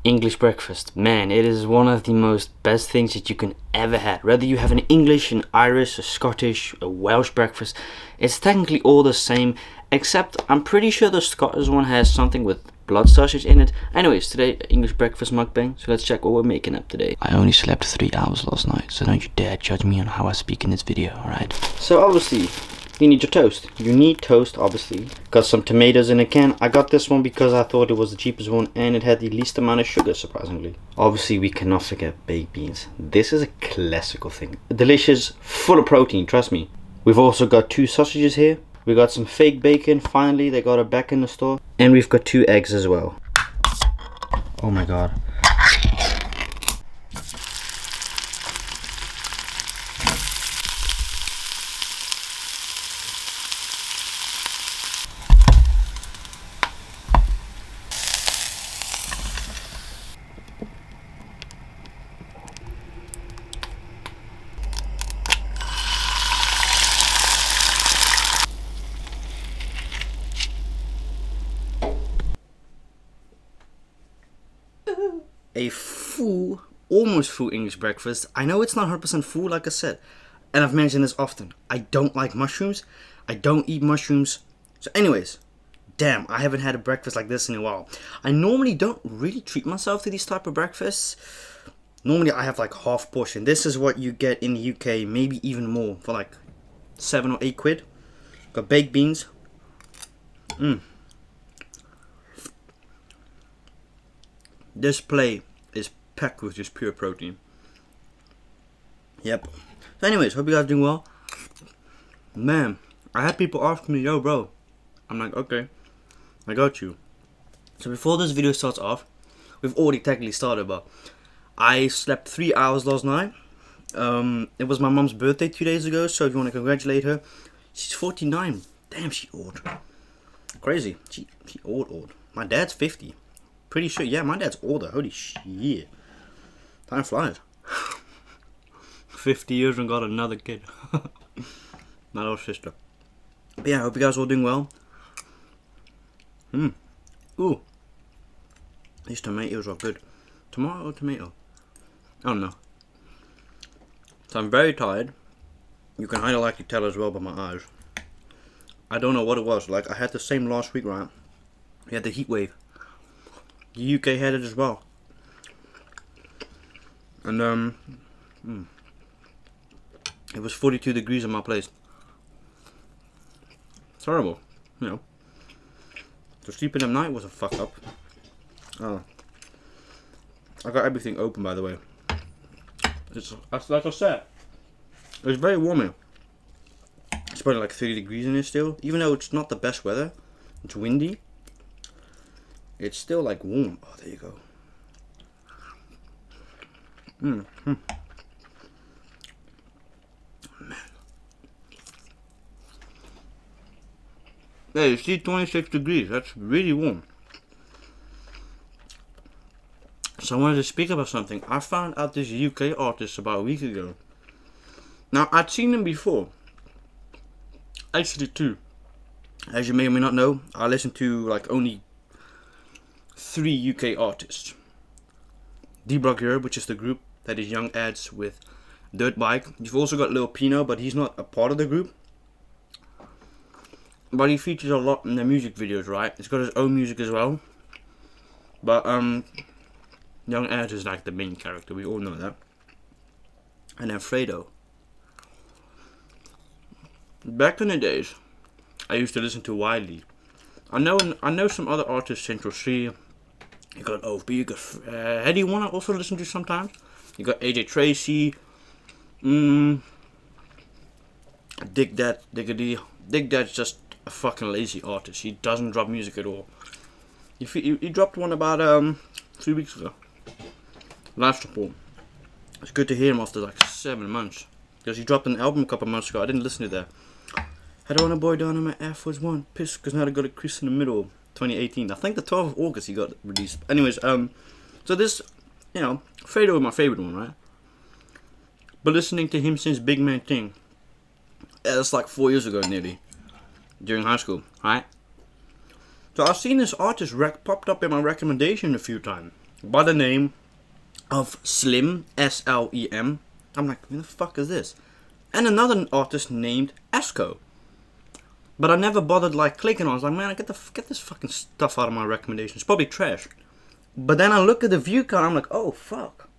English breakfast, man, it is one of the most best things that you can ever have. Whether you have an English, an Irish, a Scottish, a Welsh breakfast, it's technically all the same, except I'm pretty sure the Scottish one has something with blood sausage in it. Anyways, today English breakfast mukbang, so let's check what we're making up today. I only slept 3 hours last night, so don't you dare judge me on how I speak in this video, alright? So obviously, you need your toast. You need toast, obviously. Got some tomatoes in a can. I got this one because I thought it was the cheapest one and it had the least amount of sugar, surprisingly. Obviously, we cannot forget baked beans. This is a classical thing. Delicious, full of protein, trust me. We've also got 2 sausages here. We got some fake bacon. Finally, they got it back in the store. And we've got 2 eggs as well. Oh my god. A full, almost full English breakfast. I know it's not 100% full, like I said, and I've mentioned this often. I don't like mushrooms. I don't eat mushrooms. So anyways, damn, I haven't had a breakfast like this in a while. I normally don't really treat myself to these type of breakfasts. Normally I have like half portion. This is what you get in the UK, maybe even more, for like 7 or 8 quid. Got baked beans. This plate is packed with just pure protein. Yep. So anyways, hope you guys are doing well. Man, I had people ask me, yo bro. I'm like, okay, I got you. So before this video starts off, we've already technically started, but I slept 3 hours last night. It was my mom's birthday 2 days ago, so if you want to congratulate her, she's 49. Damn, she old. Crazy. She old. My dad's 50. Pretty sure, yeah, my dad's older. Holy shit. Time flies. 50 years and got another kid. My little sister. But yeah, I hope you guys are all doing well. Ooh. These tomatoes are good. Tomato or tomato? I don't know. So I'm very tired. You can highly likely tell as well by my eyes. I don't know what it was. Like, I had the same last week, right? We had the heat wave. The UK had it as well. And it was 42 degrees in my place. It's horrible, you know. So sleeping at night was a fuck up. Oh, I got everything open, by the way. It's like I said, it's very warm here. It's probably like 30 degrees in here still, even though it's not the best weather. It's windy. It's still like warm. Oh, there you go. Man. Hey, you see 26 degrees. That's really warm. So I wanted to speak about something. I found out this UK artist about a week ago. Now, I'd seen him before. Actually, 2. As you may or may not know, I listen to like only 3 UK artists. D-Block Europe, which is the group that is young ads with Dirt Bike. You've also got Lil Pino, but he's not a part of the group. But he features a lot in their music videos, right? He's got his own music as well. But young ads is like the main character. We all know that. And then Fredo. Back in the days, I used to listen to Wiley. I know some other artists, Central C. You got OB, you got Heady One I also listen to sometimes. You got AJ Tracy. Dig That, Diggity. Dig That's just a fucking lazy artist. He doesn't drop music at all. He dropped one about 3 weeks ago. Live support. It's good to hear him after like 7 months. Because he dropped an album a couple months ago. I didn't listen to that. Had on a boy down in my Air Force One. Pissed because now I got a Chris in the middle. 2018. I think the 12th of August he got released. Anyways, so this, you know, Fredo is my favorite one, right? But listening to him since Big Man Thing, that's like 4 years ago nearly, during high school, right? So I've seen this artist popped up in my recommendation a few times. by the name of Slim, S-L-E-M. I'm like, who the fuck is this? And another artist named Esco. But I never bothered like clicking on it. I was like, man, get this fucking stuff out of my recommendations. It's probably trash. But then I look at the view count, I'm like, oh fuck.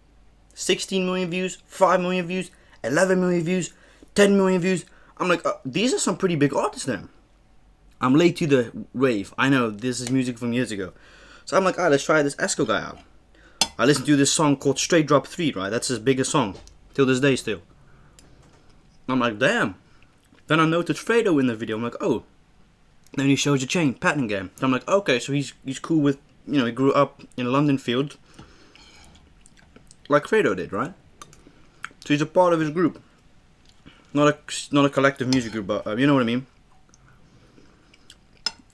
16 million views, 5 million views, 11 million views, 10 million views. I'm like, these are some pretty big artists then. I'm late to the rave. I know, this is music from years ago. So I'm like, alright, let's try this Esco guy out. I listened to this song called Straight Drop 3, right? That's his biggest song. Till this day still. I'm like, damn. Then I noticed Fredo in the video. I'm like, oh. Then he shows a chain, pattern game. So I'm like, okay, so he's cool with, you know, he grew up in London Field. Like Fredo did, right? So he's a part of his group. Not a collective music group, but you know what I mean.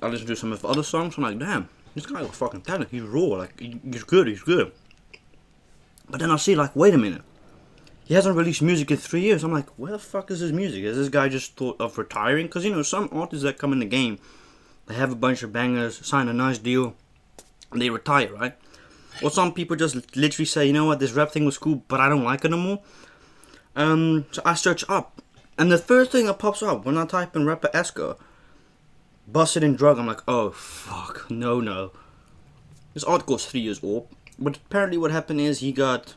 I listened to some of the other songs. I'm like, damn, this guy was fucking talented. He's raw, like he's good. But then I see, like, wait a minute. He hasn't released music in 3 years. I'm like, where the fuck is his music? Is this guy just thought of retiring? Because, you know, some artists that come in the game, they have a bunch of bangers, sign a nice deal, and they retire, right? Or some people just literally say, you know what, this rap thing was cool, but I don't like it anymore. So I search up, and the first thing that pops up when I type in rapper Esco, busted in drug, I'm like, oh fuck, no. This article's 3 years old, but apparently what happened is he got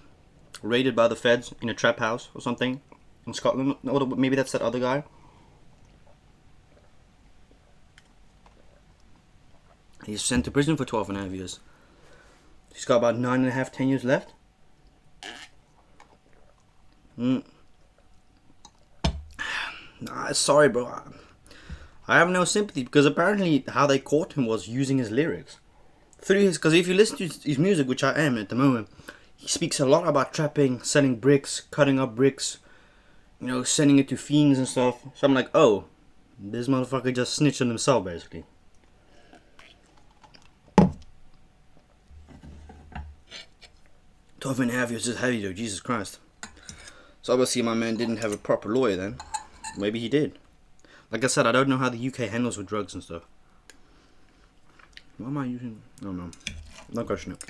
raided by the feds in a trap house or something in Scotland. Or maybe that's that other guy. He's sent to prison for 12.5 years. He's got about 9.5, 10 years left. Nah, sorry, bro. I have no sympathy, because apparently how they caught him was using his lyrics. Through his, because if you listen to his music, which I am at the moment, he speaks a lot about trapping, selling bricks, cutting up bricks, you know, sending it to fiends and stuff. So I'm like, oh, this motherfucker just snitched on himself, basically. Twelve and a half years is heavy though, Jesus Christ. So obviously my man didn't have a proper lawyer then. Maybe he did. Like I said, I don't know how the UK handles with drugs and stuff. What am I using? Oh no, not question it.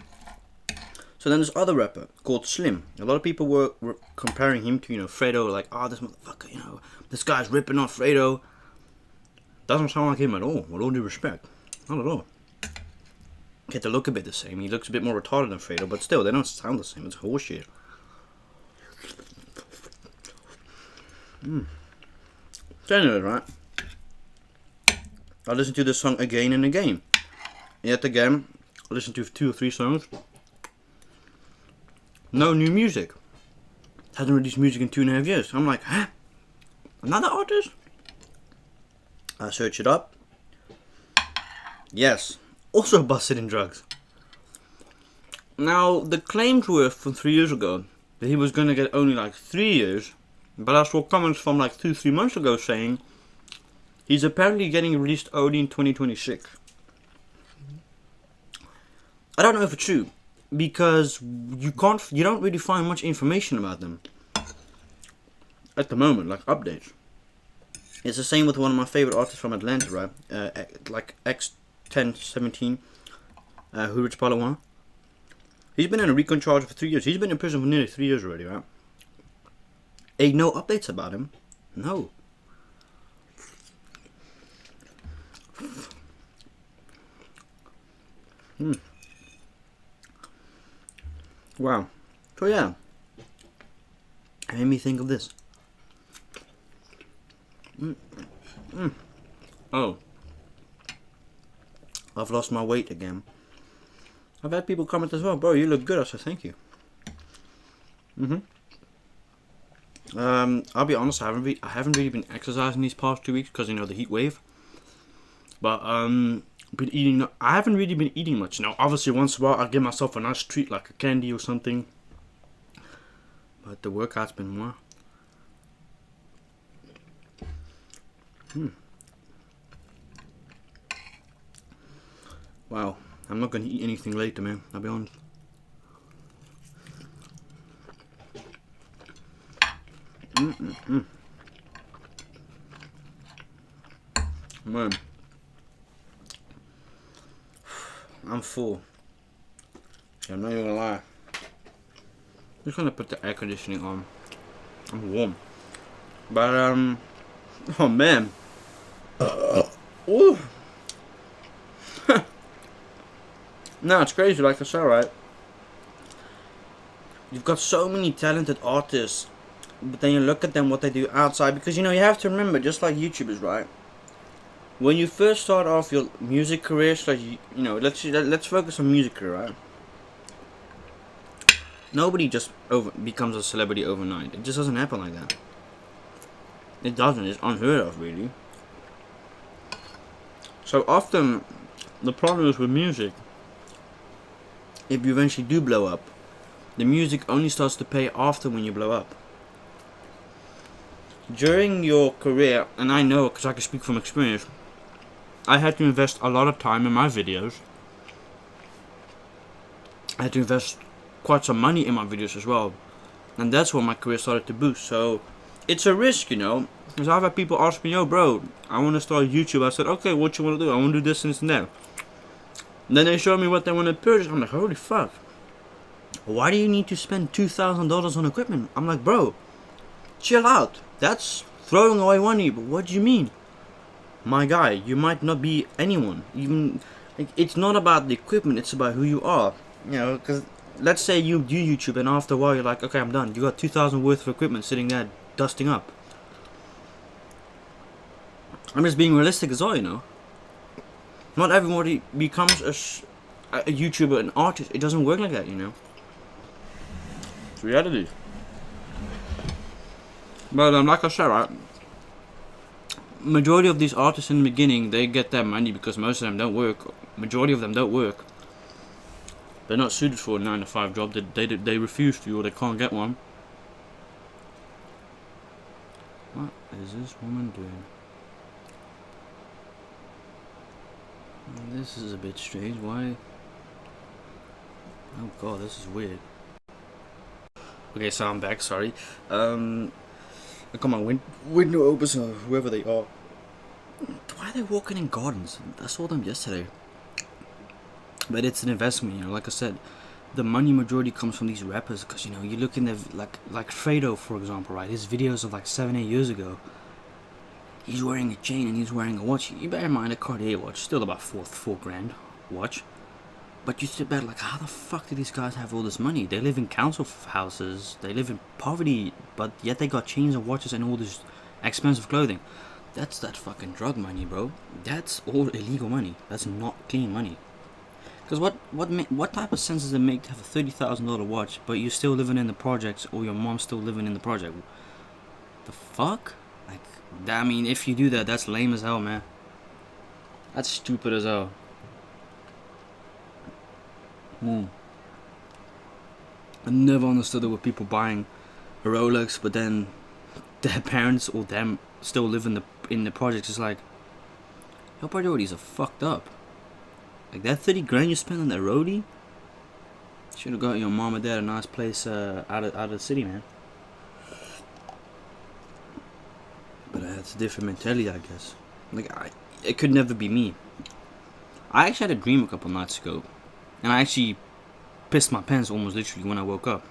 So then this other rapper called Slim. A lot of people were comparing him to, you know, Fredo. Like, oh, this motherfucker, you know, this guy's ripping off Fredo. Doesn't sound like him at all, with all due respect. Not at all. Get to look a bit the same. He looks a bit more retarded than Fredo, but still, they don't sound the same. It's horseshit. So anyway, right? I listened to this song again and again. Yet again, I listened to 2 or 3 songs. No new music. Hasn't released music in 2.5 years. I'm like, huh? Another artist? I search it up. Yes. Also busted in drugs. Now, the claims were from 3 years ago that he was going to get only like 3 years. But I saw comments from like 2-3 months ago saying he's apparently getting released only in 2026. I don't know if it's true, because you don't really find much information about them at the moment, like updates. It's the same with one of my favorite artists from Atlanta, right? Like X1017, who Rich Apollo 1. He's been in a recon charge for 3 years. He's been in prison for nearly 3 years already, right? Ain't no updates about him. No. Wow. So yeah. It made me think of this. Oh. I've lost my weight again. I've had people comment as well, bro, you look good. I said thank you. I'll be honest, I haven't really been exercising these past 2 weeks because, you know, the heat wave. But been eating. I haven't really been eating much. Now, obviously, once in a while, I give myself a nice treat like a candy or something. But the workout's been more. Wow, I'm not gonna eat anything later, man. I'll be honest. Man, I'm full. I'm not even gonna lie. Just gonna put the air conditioning on. I'm warm. But oh man. Ooh. No, it's crazy, like I said, right? You've got so many talented artists, but then you look at them, what they do outside, because you know, you have to remember, just like YouTubers, right? When you first start off your music career, so like, you know, let's focus on music career, right? Nobody just becomes a celebrity overnight. It just doesn't happen like that. It doesn't. It's unheard of, really. So often, the problem is with music. If you eventually do blow up, the music only starts to pay after when you blow up. During your career, and I know because I can speak from experience, I had to invest a lot of time in my videos. I had to invest quite some money in my videos as well, and that's when my career started to boost. So it's a risk, you know, because I've had people ask me, yo bro, I want to start YouTube. I said, okay, what you want to do? I want to do this and this and that. And then they show me what they want to purchase. I'm like, holy fuck, why do you need to spend $2,000 on equipment? I'm like, bro, chill out. That's throwing away money. But what do you mean? My guy, you might not be anyone. Even like, it's not about the equipment, it's about who you are. You know, because let's say you do YouTube and after a while you're like, okay, I'm done. You got 2,000 worth of equipment sitting there dusting up. I'm just being realistic as well, you know. Not everybody becomes a YouTuber, an artist. It doesn't work like that, you know. It's reality. But like I said, right, majority of these artists in the beginning, they get their money because most of them don't work. Majority of them don't work. They're not suited for a 9-to-5 job. They refuse to, or they can't get one. What is this woman doing? This is a bit strange. Why? Oh god, this is weird. Okay, so I'm back. Sorry. I got my window open, so whoever they are. Why are they walking in gardens? I saw them yesterday. But it's an investment, you know. Like I said, the money majority comes from these rappers, because you know, you look in the like Fredo, for example, right? His videos of like 7-8 years ago. He's wearing a chain and he's wearing a watch. You bear in mind, a Cartier watch, still about four grand watch. But you sit back like, how the fuck do these guys have all this money? They live in council houses, they live in poverty, but yet they got chains and watches and all this expensive clothing. That's that fucking drug money, bro. That's all illegal money. That's not clean money. Because what type of sense does it make to have a $30,000 watch, but you're still living in the projects, or your mom's still living in the project? The fuck? Like, I mean, if you do that, that's lame as hell, man. That's stupid as hell. I never understood it with people buying a Rolex, but then their parents or them still live in the projects. It's like, your priorities are fucked up. Like, that 30 grand you spend on that roadie, should have got your mom and dad a nice place out of the city, man. But that's a different mentality, I guess. Like, it could never be me. I actually had a dream a couple nights ago, and I actually pissed my pants almost literally when I woke up.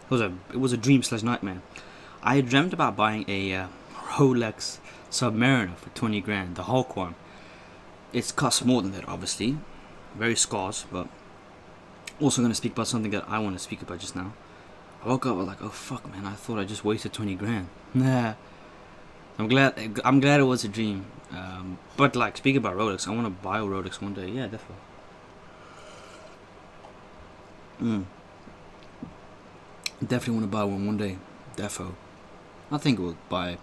It was a dream / nightmare. I had dreamt about buying a Rolex Submariner for 20 grand, the Hulk one. It's cost more than that, obviously. Very scarce, but also going to speak about something that I want to speak about just now. I woke up, I was like, oh fuck, man, I thought I just wasted 20 grand. Nah. I'm glad it was a dream. But like, speaking about Rolex, I want to buy a Rolex one day. Yeah, definitely. Definitely want to buy one day. Defo. I think we'll buy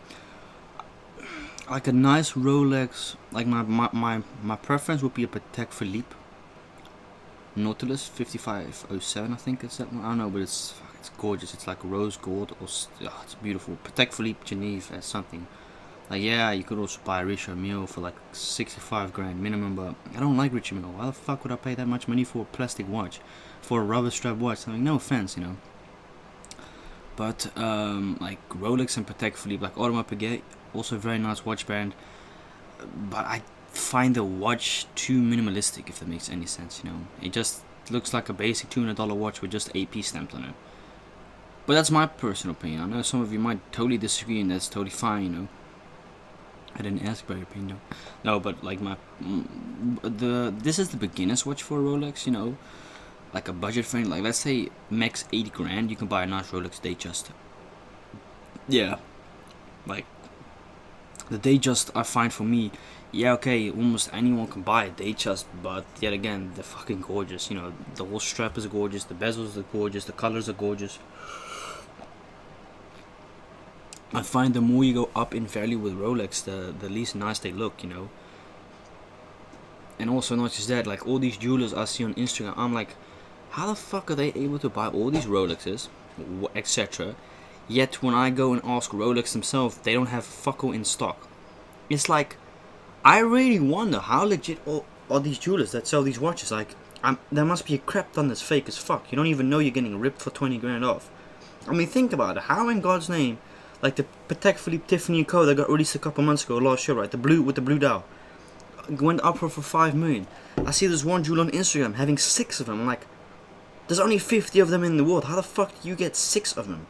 like a nice Rolex. Like my preference would be a Patek Philippe Nautilus 5507. I think it's that one. I don't know, but it's gorgeous. It's like rose gold, or it's beautiful. Patek Philippe Genève, something. Like, yeah, you could also buy a Richard Mille for like 65 grand minimum, but I don't like Richard Mille. Why the fuck would I pay that much money for a plastic watch, for a rubber strap watch? I mean, no offense, you know. But like Rolex and Patek Philippe, like Audemars Piguet, also a very nice watch brand. But I find the watch too minimalistic, if that makes any sense, you know. It just looks like a basic $200 watch with just AP stamped on it. But that's my personal opinion. I know some of you might totally disagree, and that's totally fine, you know. I didn't ask for your opinion. No, but like this is the beginner's watch for Rolex, you know. Like a budget friend, like let's say max 80 grand, you can buy a nice Rolex Datejust. Yeah. Like, the Datejust, I find for me, yeah, okay, almost anyone can buy a Datejust, but yet again, they're fucking gorgeous, you know. The whole strap is gorgeous, the bezels are gorgeous, the colors are gorgeous. I find the more you go up in value with Rolex, the least nice they look, you know. And also not just that, like all these jewelers I see on Instagram, I'm like, how the fuck are they able to buy all these Rolexes, etc. Yet when I go and ask Rolex themselves, they don't have fuck all in stock. It's like, I really wonder how legit are these jewelers that sell these watches. Like, there must be a crap ton that's fake as fuck. You don't even know you're getting ripped for 20 grand off. I mean, think about it. How in God's name, like the Patek Philippe Tiffany & Co. that got released a couple months ago, last year, right? The blue with the blue dial, went up for 5 million. I see this one jeweler on Instagram having 6 of them. I'm like, there's only 50 of them in the world. How the fuck do you get 6 of them?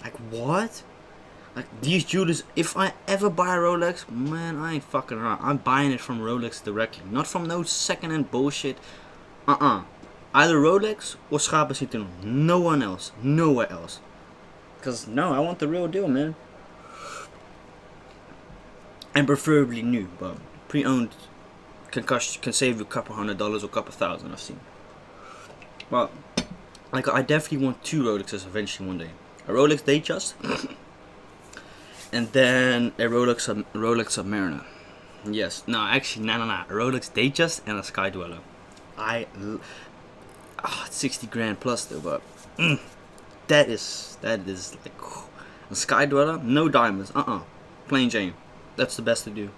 Like, what? Like, these jewelers, if I ever buy a Rolex, man, I ain't fucking around. I'm buying it from Rolex directly. Not from no second-hand bullshit. Either Rolex or Schapen Citroën. No one else. Nowhere else. Because, no, I want the real deal, man. And preferably new, but pre-owned can save you a couple $100 or a couple thousand, I've seen. Well, like, I definitely want 2 Rolexes eventually one day. A Rolex Datejust, and then a Rolex Submariner. Yes, no, actually, no. A Rolex Datejust and a Sky Dweller. It's 60 grand plus though, but that is like a Sky Dweller, no diamonds, plain Jane. That's the best to do.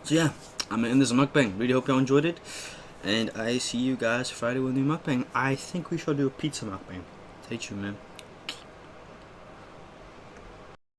So yeah, I'm gonna end this mukbang. Really hope y'all enjoyed it. And I see you guys Friday with a new mukbang. I think we shall do a pizza mukbang. Stay tuned, man.